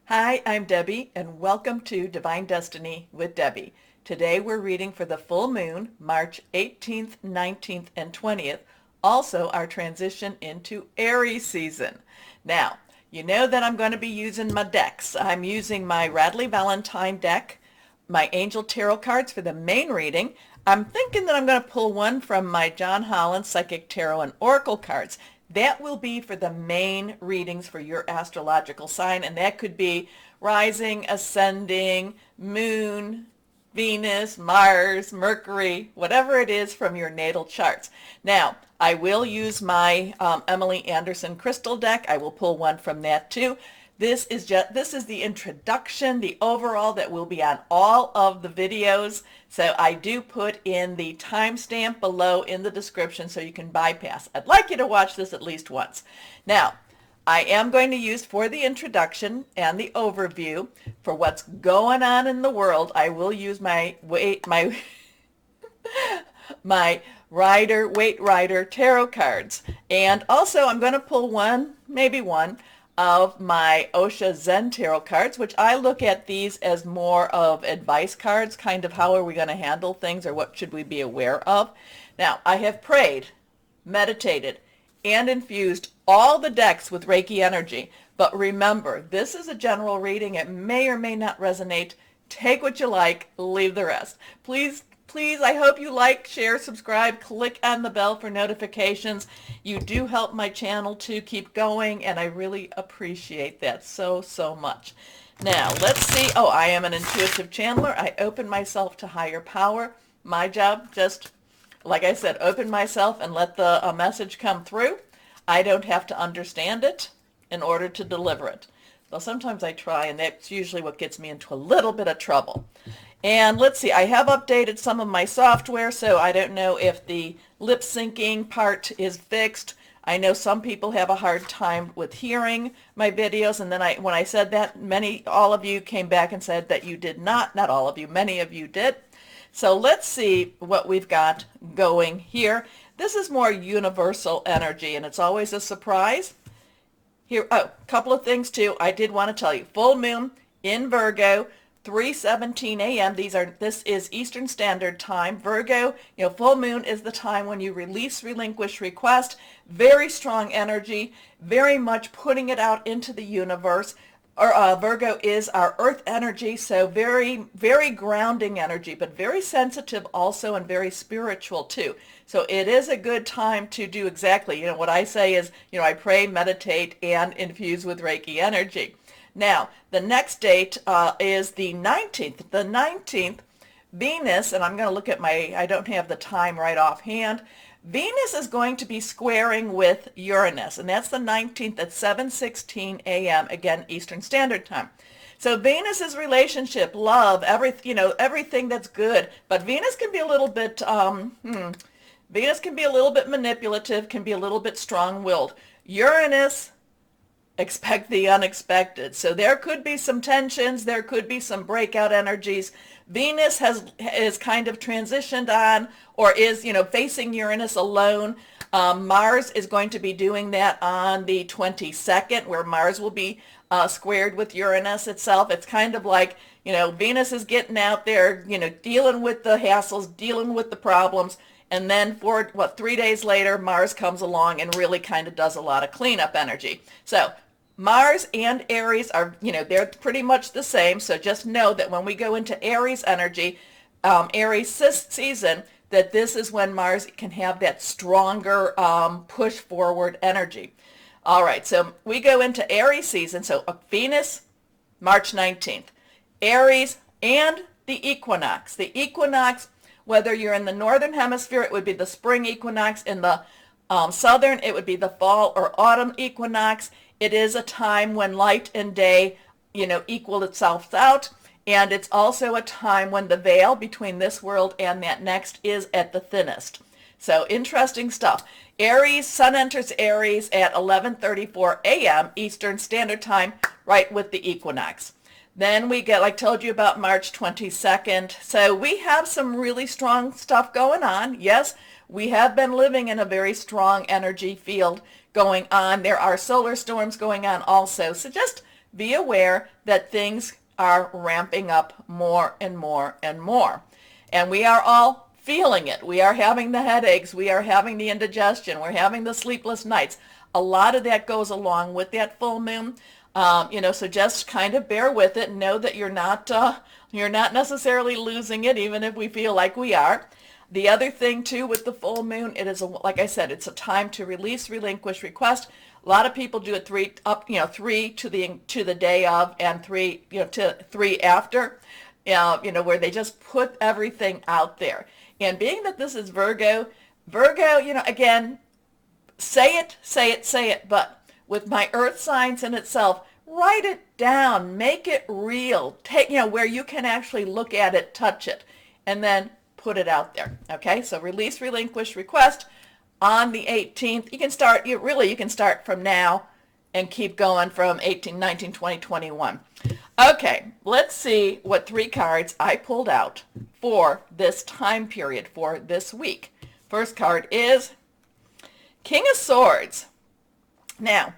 Hi, I'm Debbie, and welcome to Divine Destiny with Debbie. Today we're reading for the full moon, March 18th, 19th, and 20th, also our transition into Aries season. Now, you know that I'm going to be using my decks. I'm using my Radley Valentine deck, my Angel Tarot cards for the main reading. I'm thinking that I'm going to pull one from my John Holland Psychic Tarot and Oracle cards. That will be for the main readings for your astrological sign, and that could be rising, ascending, moon, Venus, Mars, Mercury, whatever it is from your natal charts. Now, I will use my Emily Anderson crystal deck. I will pull one from that too. This is the introduction, the overall that will be on all of the videos. So I do put in the timestamp below in the description so you can bypass. I'd like you to watch this at least once. Now, I am going to use for the introduction and the overview for what's going on in the world. I will use my Weight Rider tarot cards. And also I'm going to pull one, maybe one, of my Osha Zen tarot cards, which I look at these as more of advice cards, kind of how are we going to handle things or what should we be aware of. Now, I have prayed, meditated, and infused all the decks with Reiki energy. But remember, this is a general reading. It may or may not resonate. Take what you like, leave the rest. Please, I hope you like, share, subscribe, click on the bell for notifications. You do help my channel to keep going, and I really appreciate that so much. Now, let's see. Oh, I am an intuitive channeler. I open myself to higher power. My job, just like I said, open myself and let the message come through. I don't have to understand it in order to deliver it. Well, sometimes I try, and that's usually what gets me into a little bit of trouble. And let's see, I have updated some of my software, so I don't know if the lip syncing part is fixed. I know some people have a hard time with hearing my videos, and then when I said that, all of you came back and said that you did not all of you, many of you did. So let's see what we've got going here. This is more universal energy, and it's always a surprise. Here, oh, a couple of things too. I did want to tell you, full moon in Virgo, 3:17 a.m. This is Eastern Standard Time. Virgo, full moon is the time when you release, relinquish, request. Very strong energy, very much putting it out into the universe. Virgo is our earth energy, so very, very grounding energy, but very sensitive also and very spiritual too. So it is a good time to do exactly, what I say is, I pray, meditate, and infuse with Reiki energy. Now, the next date is the 19th. The 19th, Venus, and I'm going to look at I don't have the time right offhand. Venus is going to be squaring with Uranus, and that's the 19th at 7:16 a.m., again, Eastern Standard Time. So Venus's relationship, love, everything that's good, but Venus can be a little bit, Venus can be a little bit manipulative, can be a little bit strong-willed. Uranus, expect the unexpected. So there could be some tensions, there could be some breakout energies. Venus is kind of transitioned on, or is, facing Uranus alone. Mars is going to be doing that on the 22nd, where Mars will be squared with Uranus itself. It's kind of like, Venus is getting out there, dealing with the hassles, dealing with the problems. And then 3 days later, Mars comes along and really kind of does a lot of cleanup energy. So Mars and Aries are, they're pretty much the same. So just know that when we go into Aries energy, Aries season, that this is when Mars can have that stronger push forward energy. All right, so we go into Aries season. So Venus, March 19th. Aries and the equinox. The equinox, whether you're in the northern hemisphere, it would be the spring equinox. In the southern, it would be the fall or autumn equinox. It is a time when light and day, equal itself out. And it's also a time when the veil between this world and that next is at the thinnest. So interesting stuff. Aries, Sun enters Aries at 11:34 a.m. Eastern Standard Time, right with the equinox. Then we get, like I told you about March 22nd. So we have some really strong stuff going on. Yes, we have been living in a very strong energy field going on. There are solar storms going on also. So just be aware that things are ramping up more and more and more. And we are all feeling it. We are having the headaches. We are having the indigestion. We're having the sleepless nights. A lot of that goes along with that full moon. So just kind of bear with it and know that you're not necessarily losing it, even if we feel like we are. The other thing too with the full moon, it is like I said, it's a time to release, relinquish, request. A lot of people do it three to the day of, and three to three after. Where they just put everything out there. And being that this is Virgo, again, say it, but with my earth signs in itself, write it down, make it real, take, where you can actually look at it, touch it, and then put it out there. Okay, so release, relinquish, request on the 18th. You can start from now and keep going from 18, 19, 20, 21. Okay, let's see what 3 cards I pulled out for this time period, for this week. First card is King of Swords. Now,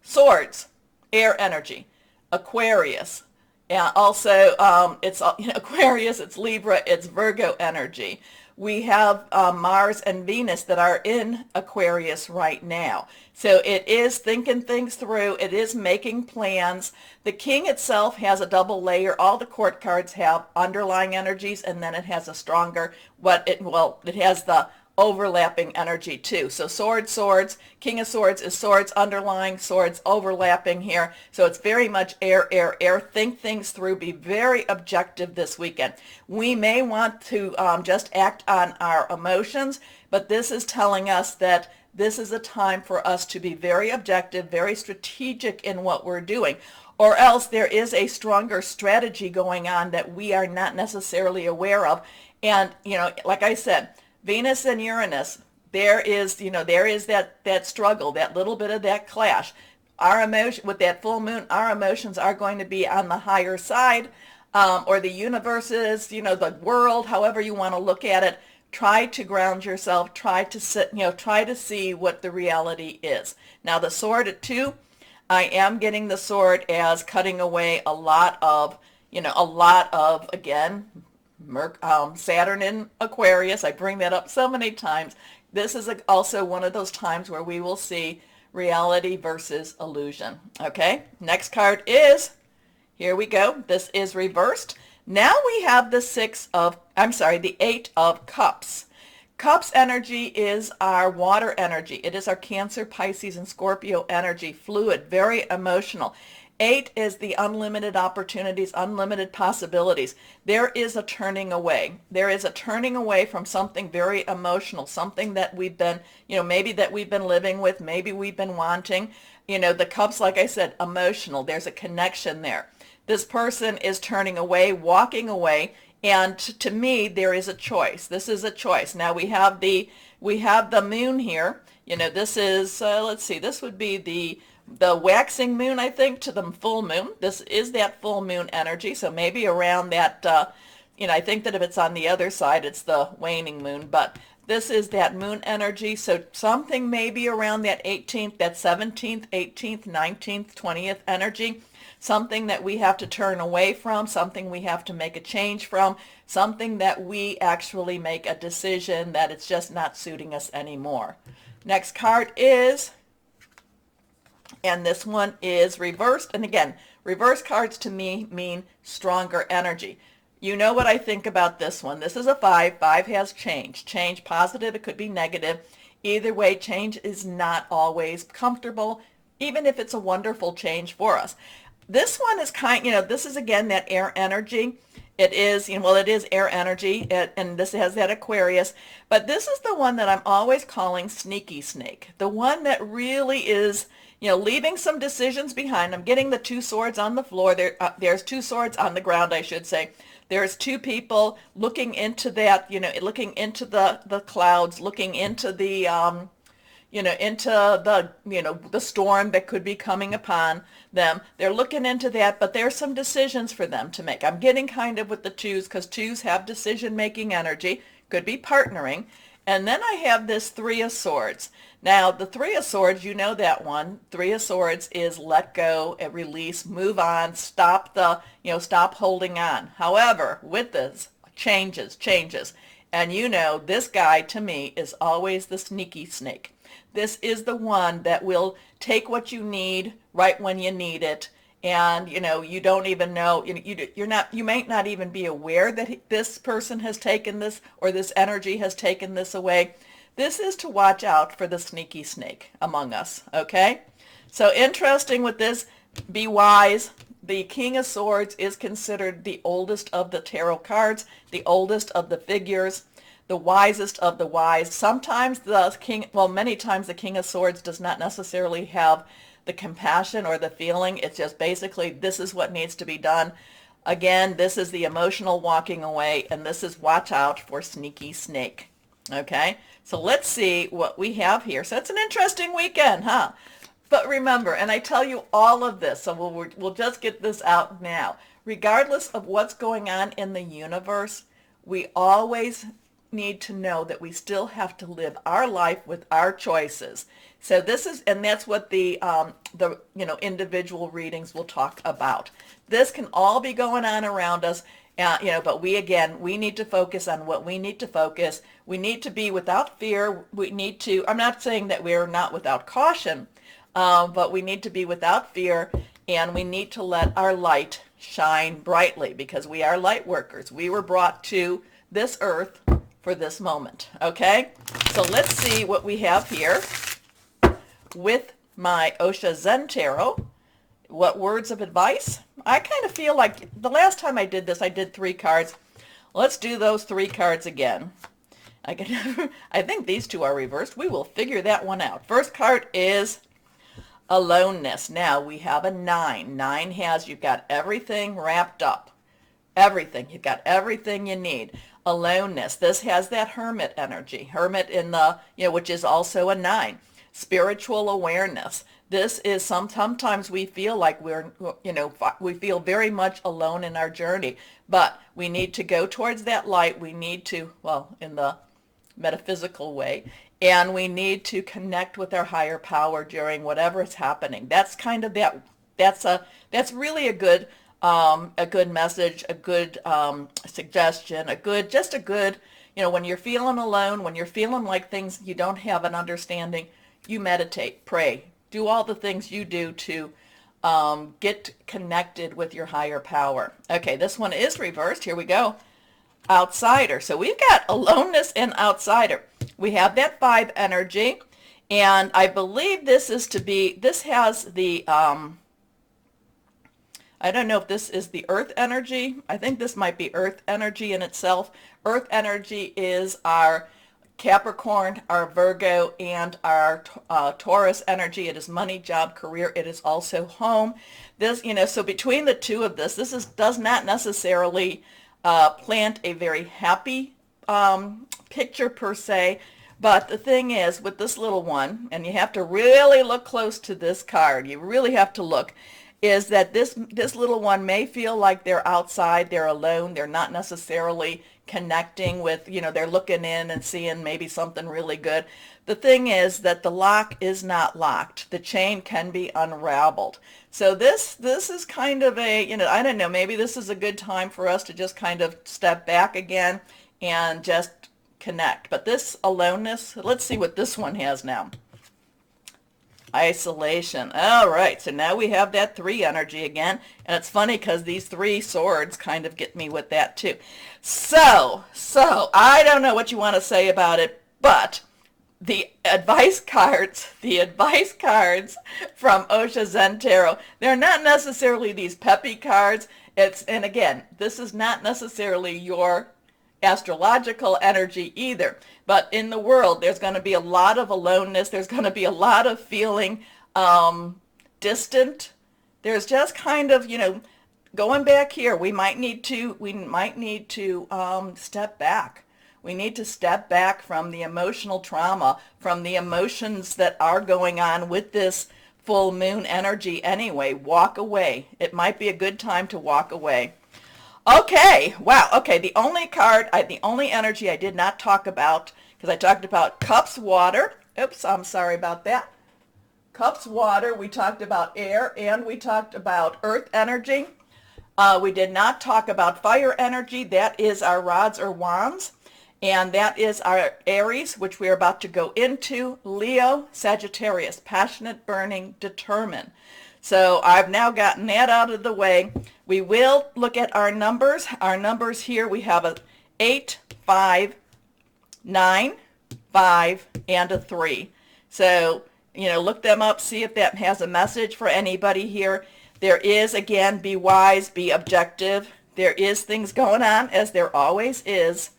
swords, air energy, Aquarius. Yeah, also it's Aquarius, it's Libra, it's Virgo energy. We have Mars and Venus that are in Aquarius right now. So it is thinking things through. It is making plans. The King itself has a double layer. All the court cards have underlying energies, and then it has a stronger, it has the overlapping energy too. So swords, King of Swords is swords underlying, swords overlapping here. So it's very much air. Think things through. Be very objective this weekend. We may want to just act on our emotions, but this is telling us that this is a time for us to be very objective, very strategic in what we're doing. Or else there is a stronger strategy going on that we are not necessarily aware of. And, like I said, Venus and Uranus, there is that struggle, that little bit of that clash. Our emotion with that full moon, our emotions are going to be on the higher side, or the universe is, the world, however you want to look at it. Try to ground yourself. Try to see what the reality is. Now the sword at 2, I am getting the sword as cutting away a lot of, again, Saturn in Aquarius. I bring that up so many times. This is also one of those times where we will see reality versus illusion. Okay, next card is, here we go. This is reversed. Now we have the 8 of Cups. Cups energy is our water energy. It is our Cancer, Pisces, and Scorpio energy, fluid, very emotional. 8 is the unlimited opportunities, unlimited possibilities. There is a turning away. There is a turning away from something very emotional, something that we've been, maybe that we've been living with, maybe we've been wanting. The Cups, like I said, emotional. There's a connection there. This person is turning away, walking away, and to me, there is a choice. This is a choice. Now we have the moon here. This is, let's see, this would be the waxing moon, I think, to the full moon. This is that full moon energy, so maybe around that, I think that if it's on the other side, it's the waning moon, but this is that moon energy, so something maybe around that 18th, that 17th, 18th, 19th, 20th energy, something that we have to turn away from, something we have to make a change from, something that we actually make a decision that it's just not suiting us anymore. Next card is, and this one is reversed. And again, reverse cards to me mean stronger energy. You know what I think about this one. This is a 5. 5 has change. Change positive, it could be negative. Either way, change is not always comfortable, even if it's a wonderful change for us. This one is this is again that air energy. It is, it is air energy, and this has that Aquarius. But this is the one that I'm always calling sneaky snake. The one that really is, leaving some decisions behind. I'm getting the 2 swords on the floor. There's 2 swords on the ground, I should say. There's 2 people looking into that, looking into the clouds, looking into the, the storm that could be coming upon them. They're looking into that, but there's some decisions for them to make. I'm getting kind of with the 2s because 2s have decision-making energy, could be partnering. And then I have this Three of Swords. Now, the Three of Swords, you know that one. Three of Swords is let go, release, move on, stop stop holding on. However, with this, changes. And you know, this guy to me is always the sneaky snake. This is the one that will take what you need right when you need it. And you don't even know, you might not even be aware that this person has taken this, or this energy has taken this away. This is to watch out for the sneaky snake among us, okay? So interesting with this, be wise. The King of Swords is considered the oldest of the tarot cards, the oldest of the figures, the wisest of the wise. Sometimes many times the King of Swords does not necessarily have the compassion or the feeling. It's just basically, this is what needs to be done. Again, this is the emotional walking away, and this is watch out for sneaky snake. Okay, so let's see what we have here. So it's an interesting weekend, huh? But remember, and I tell you all of this, so we'll just get this out now. Regardless of what's going on in the universe, we always need to know that we still have to live our life with our choices. So that's what the individual readings will talk about. This can all be going on around us, but we need to focus on what we need to focus. We need to be without fear. I'm not saying that we're not without caution, but we need to be without fear, and we need to let our light shine brightly, because we are light workers. We were brought to this earth for this moment, okay? So let's see what we have here with my Osha Zen Tarot. What words of advice? I kind of feel like the last time I did this, I did 3 cards. Let's do those 3 cards again. I think these 2 are reversed. We will figure that one out. First card is aloneness. Now we have a 9. 9 has, you've got everything wrapped up. Everything. You've got everything you need. Aloneness. This has that hermit energy. Hermit in the, which is also a 9. Spiritual awareness. This is sometimes we feel like we feel very much alone in our journey, but we need to go towards that light. We need to, in the metaphysical way, and we need to connect with our higher power during whatever is happening. That's kind of that's really a good message, a good suggestion, a good, when you're feeling alone, when you're feeling like things you don't have an understanding, you meditate, pray, do all the things you do to get connected with your higher power. Okay, this one is reversed. Here we go. Outsider. So we've got aloneness and outsider. We have that 5 energy, and I believe this has the, I don't know if this is the earth energy. I think this might be earth energy in itself. Earth energy is our Capricorn, our Virgo, and our Taurus energy. It is money, job, career. It is also home. This, so between the 2 of this does not necessarily plant a very happy picture per se. But the thing is, with this little one, and you have to really look close to this card, you really have to look, is that this little one may feel like they're outside, they're alone, they're not necessarily connecting with, they're looking in and seeing maybe something really good. The thing is that the lock is not locked. The chain can be unraveled. So this is kind of a, I don't know, maybe this is a good time for us to just kind of step back again and just connect. But this aloneness, let's see what this one has now. Isolation. All right, so now we have that 3 energy again, and it's funny because these 3 swords kind of get me with that too. So I don't know what you want to say about it, but the advice cards from Osha Zen Tarot, they're not necessarily these peppy cards. And again, this is not necessarily your astrological energy either, but in the world there's going to be a lot of aloneness. There's going to be a lot of feeling distant. There's just kind of, going back here, we might need to step back. We need to step back from the emotional trauma, from the emotions that are going on with this full moon energy anyway. Walk away. It might be a good time to walk away. Okay, wow, okay, the only energy I did not talk about, because I talked about cups, water. Oops, I'm sorry about that. Cups, water. We talked about air, and we talked about earth energy. We did not talk about fire energy. That is our rods or wands. And that is our Aries, which we are about to go into. Leo, Sagittarius, passionate, burning, determined. So I've now gotten that out of the way. We will look at our numbers. Our numbers here, we have a 8, 5, 9, 5, and a 3. So, look them up, see if that has a message for anybody here. There is, again, be wise, be objective. There is things going on, as there always is.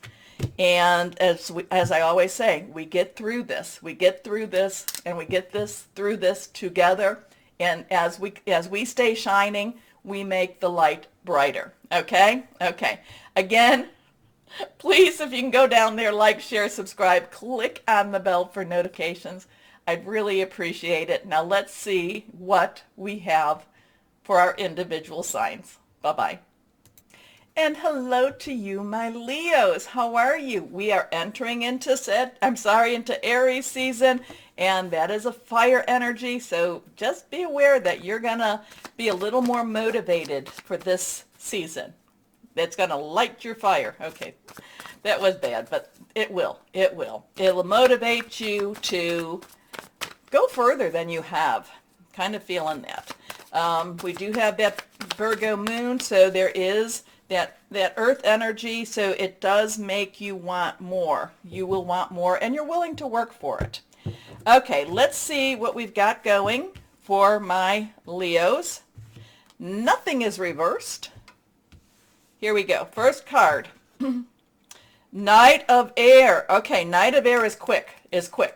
And as I always say, we get through this. We get through this, and we get through this together. And as we stay shining, we make the light brighter. Okay? Okay. Again, please, if you can go down there, like, share, subscribe, click on the bell for notifications. I'd really appreciate it. Now let's see what we have for our individual signs. Bye-bye. And hello to you, my Leos. How are you? We are entering into into Aries season, and that is a fire energy. So just be aware that you're going to be a little more motivated for this season. That's going to light your fire. Okay, that was bad, but it will. It will. It'll motivate you to go further than you have. Kind of feeling that. We do have that Virgo moon, so there is that earth energy, so it does make you want more. You will want more, and you're willing to work for it. Okay, let's see what we've got going for my Leos. Nothing is reversed. Here we go. First card. Knight of Air. Okay, Knight of Air is quick.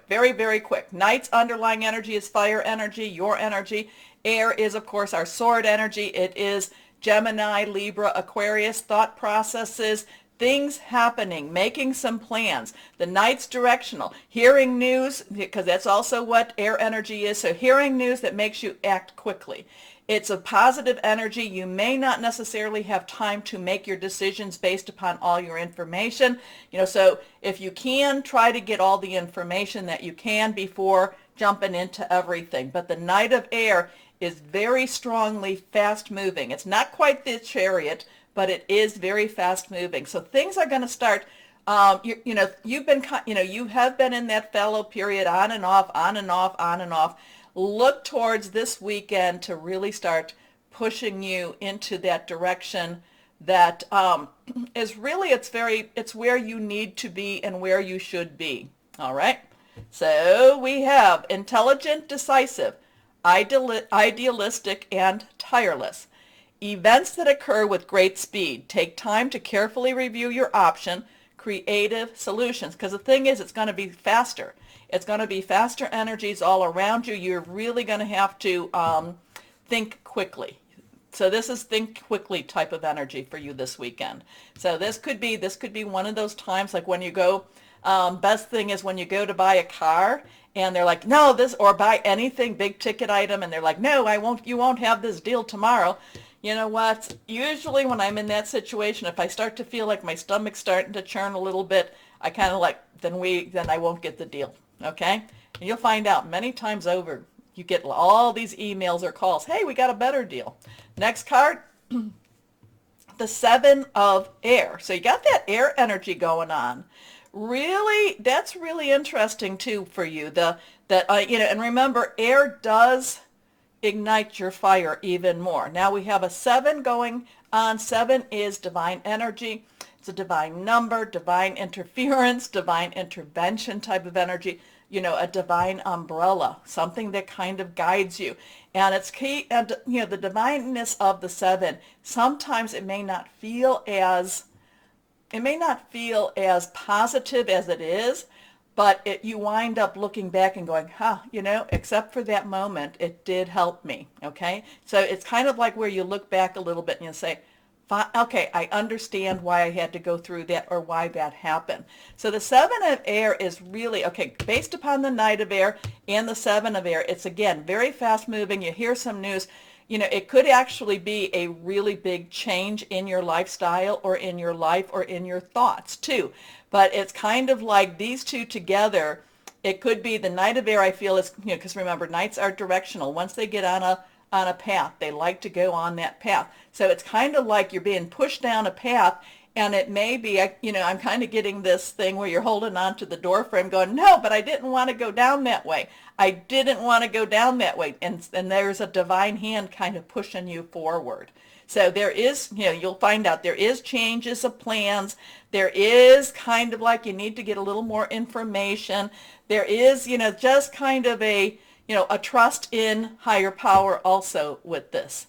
Very, very quick. Knight's underlying energy is fire energy, your energy. Air is, of course, our sword energy. It is Gemini, Libra, Aquarius, thought processes, things happening, making some plans. The Knight's directional, hearing news, because that's also what air energy is. So hearing news that makes you act quickly. It's a positive energy. You may not necessarily have time to make your decisions based upon all your information. So if you can, try to get all the information that you can before jumping into everything. But the Knight of Air is very strongly fast moving. It's not quite the Chariot, but it is very fast moving. So things are going to start. You have been in that fallow period, on and off, on and off, on and off. Look towards this weekend to really start pushing you into that direction that is really, it's where you need to be and where you should be. All right. So we have intelligent, decisive, idealistic, and tireless. Events that occur with great speed. Take time to carefully review your option. Creative solutions. Because the thing is, it's going to be faster. It's going to be faster energies all around you. You're really going to have to think quickly. So this is think quickly type of energy for you this weekend. So this could be one of those times, like when you go, best thing is when you go to buy a car and they're like, no, or buy anything, big ticket item, and they're like, no, you won't have this deal tomorrow. You know what? Usually when I'm in that situation, if I start to feel like my stomach's starting to churn a little bit, I kind of like, then I won't get the deal. Okay? And you'll find out many times over, you get all these emails or calls. Hey, we got a better deal. Next card, the Seven of Air. So you got that air energy going on. Really, that's really interesting too for you. And remember, air does ignite your fire even more. Now we have a 7 going on. 7 is divine energy. It's a divine number, divine interference, divine intervention type of energy. A divine umbrella, something that kind of guides you. And it's key, and the divineness of the 7, sometimes it may not feel as positive as it is, but you wind up looking back and going, except for that moment, it did help me. Okay, so it's kind of like where you look back a little bit and you say, okay, I understand why I had to go through that or why that happened. So the 7 of Air is really, okay, based upon the Knight of Air and the 7 of Air, it's again very fast moving. You hear some news. you know, it could actually be a really big change in your lifestyle or in your life or in your thoughts too. But it's kind of like these two together. It could be the Knight of Air, I feel, is, you know, because remember, knights are directional. Once they get on a path, they like to go on that path. So it's kind of like you're being pushed down a path, and it may be, you know, I'm kind of getting this thing where you're holding on to the door frame going, no, but I didn't want to go down that way. I didn't want to go down that way. And there's a divine hand kind of pushing you forward. So there is, you know, you'll find out there is changes of plans. There is kind of like you need to get a little more information. There is, you know, just kind of a, you know, a trust in higher power also with this.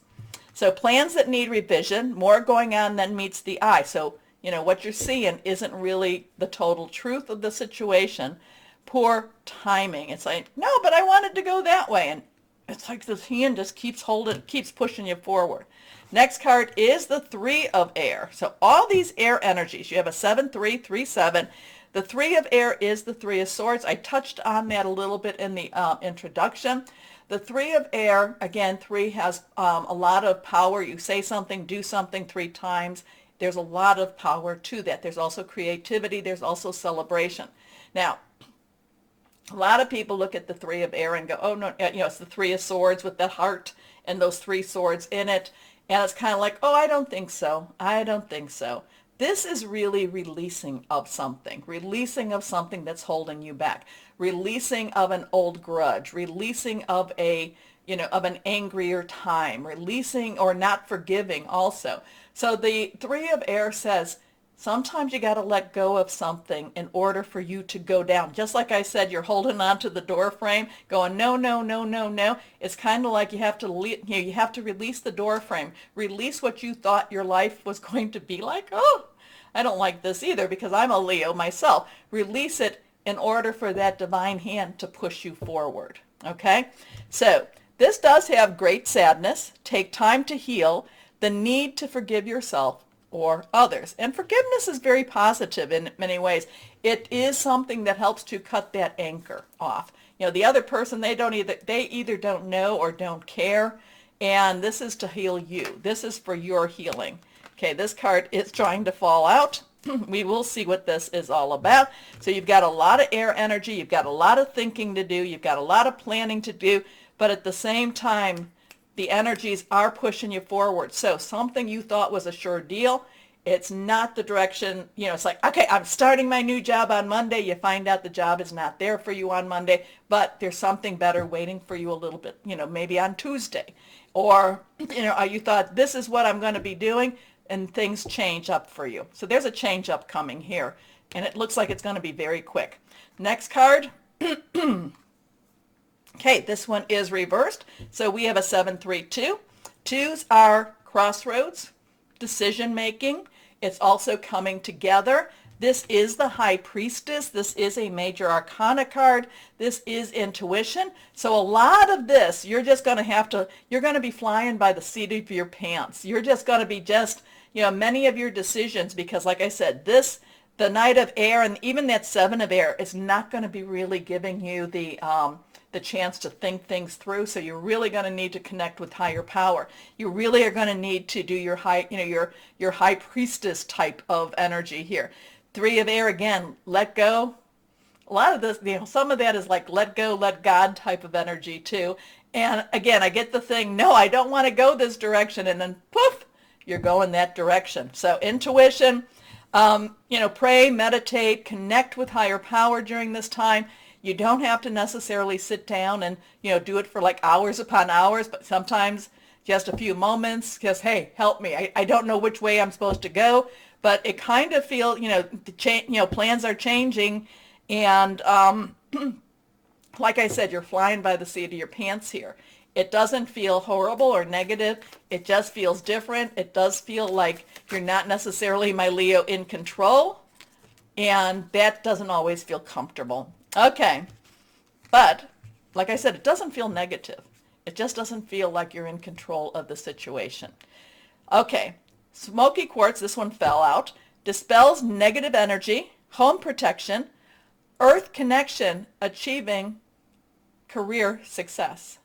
So plans that need revision, more going on than meets the eye. So, you know, what you're seeing isn't really the total truth of the situation. Poor timing. It's like, no, but I wanted to go that way. And it's like this hand just keeps holding, keeps pushing you forward. Next card is the Three of Air. So all these air energies, you have a 7-3-3-7. The Three of Air is the Three of Swords. I touched on that a little bit in the introduction. The Three of Air, again, 3 has a lot of power. You say something, do something 3 times. There's a lot of power to that. There's also creativity. There's also celebration. Now, a lot of people look at the Three of Air and go, oh, no, you know, it's the Three of Swords with the heart and those 3 swords in it. And it's kind of like, oh, I don't think so. I don't think so. This is really releasing of something that's holding you back, releasing of an old grudge, releasing of a, you know, of an angrier time, releasing or not forgiving also. So the Three of Air says, sometimes you got to let go of something in order for you to go down. Just like I said, you're holding on to the door frame going, no, no, no, no, no. It's kind of like you have to, you have to release the door frame, release what you thought your life was going to be like. Oh, I don't like this either because I'm a Leo myself. Release it in order for that divine hand to push you forward. Okay? So this does have great sadness, take time to heal, the need to forgive yourself or others. And forgiveness is very positive in many ways. It is something that helps to cut that anchor off. You know, the other person, they either don't know or don't care. And this is to heal you. This is for your healing. Okay, this card is trying to fall out. We will see what this is all about. So you've got a lot of air energy. You've got a lot of thinking to do. You've got a lot of planning to do. But at the same time, the energies are pushing you forward. So something you thought was a sure deal, it's not the direction, you know, it's like, okay, I'm starting my new job on Monday. You find out the job is not there for you on Monday, but there's something better waiting for you a little bit, you know, maybe on Tuesday. Or, you know, you thought this is what I'm going to be doing, and things change up for you. So there's a change up coming here, and it looks like it's going to be very quick. Next card. Okay, this one is reversed. So we have a 7-3-2. 2s are crossroads, decision making. It's also coming together. This is the High Priestess. This is a major arcana card. This is intuition. So a lot of this, you're just going to have to, you're going to be flying by the seat of your pants. You're just going to be just, you know, many of your decisions, because like I said, this, the Knight of Air and even that 7 of Air is not going to be really giving you the chance to think things through. So you're really going to need to connect with higher power. You really are going to need to do your high, you know, your High Priestess type of energy here. 3 of Air, again, let go. A lot of this, you know, some of that is like let go, let God type of energy too. And again, I get the thing, no, I don't want to go this direction. And then poof, you're going that direction. So intuition, you know, pray, meditate, connect with higher power during this time. You don't have to necessarily sit down and, you know, do it for like hours upon hours, but sometimes just a few moments, because, hey, help me. I don't know which way I'm supposed to go, but it kind of feels, you know, plans are changing. And like I said, you're flying by the seat of your pants here. It doesn't feel horrible or negative. It just feels different. It does feel like you're not necessarily, my Leo, in control. And that doesn't always feel comfortable. Okay, but like I said, it doesn't feel negative. It just doesn't feel like you're in control of the situation. Okay, Smoky Quartz, this one fell out, dispels negative energy, home protection, earth connection, achieving career success.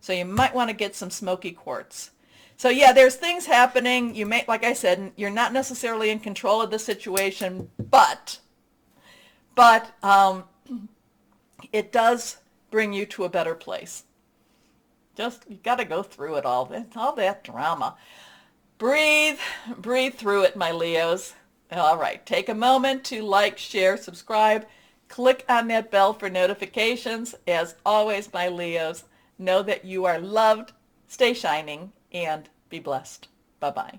So you might want to get some Smoky Quartz. So yeah, there's things happening. You may, like I said, you're not necessarily in control of the situation, but it does bring you to a better place. Just, you got to go through it all that drama. Breathe through it, my Leos. All right, take a moment to like, share, subscribe. Click on that bell for notifications. As always, my Leos, know that you are loved, stay shining, and be blessed. Bye-bye.